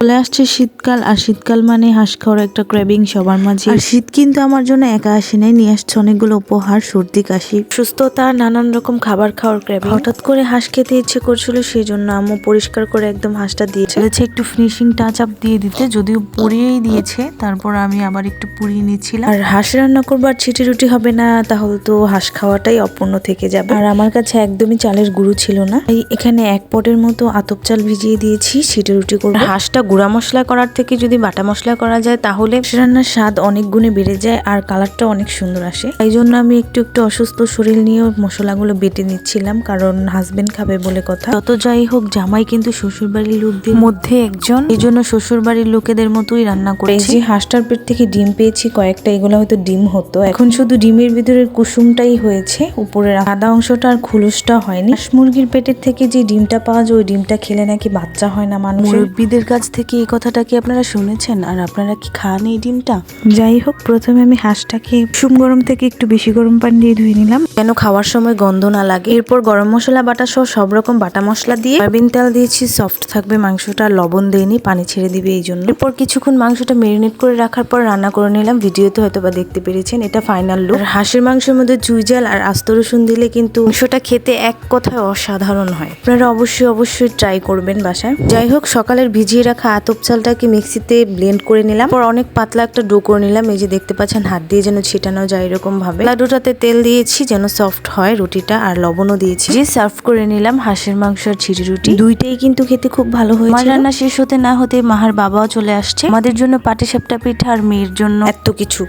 চলে আসছে শীতকাল, আর শীতকাল মানে হাঁস খাওয়ার একটা ক্রেভিং সবার মাঝে। আর শীত কিন্তু আমার জন্য একা আসে নাই, নিয়ে আসছে অনেকগুলো উপহার, সর্দি কাশি সুস্থতা নানান রকম খাবার খাওয়ার ক্রেভিং। হঠাৎ করে হাঁস খেতে ইচ্ছে করছিল, সেই জন্য আম্মু পরিষ্কার করে একদম হাঁসটা দিয়েছে একটু ফিনিশিং টাচ আপ দিয়ে দিতে, যদিও পুড়িয়েই দিয়েছে, তারপর আমি আবার একটু পুড়িয়ে নিচ্ছিলাম। আর হাঁস রান্না করবার ছিটি রুটি হবে না, তাহলে তো হাঁস খাওয়াটাই অপূর্ণ থেকে যাবে। আর আমার কাছে একদমই চালের গুঁড়ো ছিল না, এখানে এক পটের মতো আতপ চাল ভিজিয়ে দিয়েছি ছিটি রুটি করবো। হাঁসটা গুঁড়া মশলা করার থেকে যদি বাটা মশলা করা যায় তাহলে রান্নার স্বাদ অনেক গুণে বেড়ে যায়, আর কালারটা অনেক সুন্দর আসে। এই জন্য আমি একটু অসুস্থ শরীর নিয়েও মশলাগুলো বেটে নিচ্ছিলাম, কারণ হাজবেন্ড খাবে বলে কথা। যত যাই হোক, জামাই কিন্তু শ্বশুরবাড়ির লোকদের মধ্যে একজন, এই জন্য শ্বশুরবাড়ির লোকেদের মতোই রান্না করেছি। হাঁসটার পেট থেকে ডিম পেয়েছি কয়েকটা, এগুলো হয়তো ডিম হতো, এখন শুধু ডিমের ভিতরের কুসুমটাই হয়েছে, উপরের সাদা অংশটা আর খুলুসটা হয়নি। হাঁস মুরগির পেটের থেকে যে ডিমটা পাওয়া যায়, ওই ডিমটা খেলে নাকি বাচ্চা হয় না মানুষের। মুরব্বিদের কাছ থেকে এই কথাটা কি আপনারা শুনেছেন? আর আপনারা কি খান এই ডিমটা? যাই হোক, প্রথমে আমি হাঁসটাকে কুসুম গরম থেকে একটু বেশি গরম পানি দিয়ে ধুয়ে নিলাম, যেন খাওয়ার সময় গন্ধ না লাগে। এরপর গরম মশলা বাটা সহ সব রকম বাটা মশলা দিয়ে সয়াবিন তেল দিয়েছি, সফট থাকবে মাংসটা, লবণ দেয়নি, পানি ছেড়ে দিবে এই জন্য। এরপর কিছুক্ষণ মাংসটা মেরিনেট করে রাখার পর রান্না করে নিলাম। ভিডিওতে হয়তো বা দেখতে পেরেছেন, এটা ফাইনাল লুক। হাঁসের মাংসের মধ্যে চুইঝাল আর আস্ত রসুন দিলে কিন্তু মাংসটা খেতে এক কথায় অসাধারণ হয়। আপনারা অবশ্যই ট্রাই করবেন বাসায়। যাই হোক, সকালের ভিজিয়ে রাখা আতপ চালটাকে মিক্সিতে ব্লেন্ড করে নিলাম, পর অনেক পাতলা একটা ডো করে নিলাম। এই যে দেখতে পাচ্ছেন, হাত দিয়ে যেন ছিটানো যায় এরকম ভাবে। লাডুটাতে তেল দিয়েছি যেন সফট হয় রুটিটা, আর লবণও দিয়েছি। যে সার্ভ করে নিলাম হাঁসের মাংস আর ছিটি রুটি, দুইটাই কিন্তু খেতে খুব ভালো হয়েছে। মা রান্না শেষ হতে না হতে মাহার বাবাও চলে আসছে, আমাদের জন্য পাটিসাপটা পিঠা আর মেয়ের জন্য এত কিছু।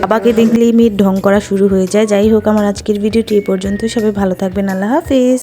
বাবাকে দেখলেই মেয়ের ঢং করা শুরু হয়ে যায়। যাই হোক, আমার আজকের ভিডিওটি এই পর্যন্ত। সবাই ভালো থাকবেন, আল্লাহ হাফেজ।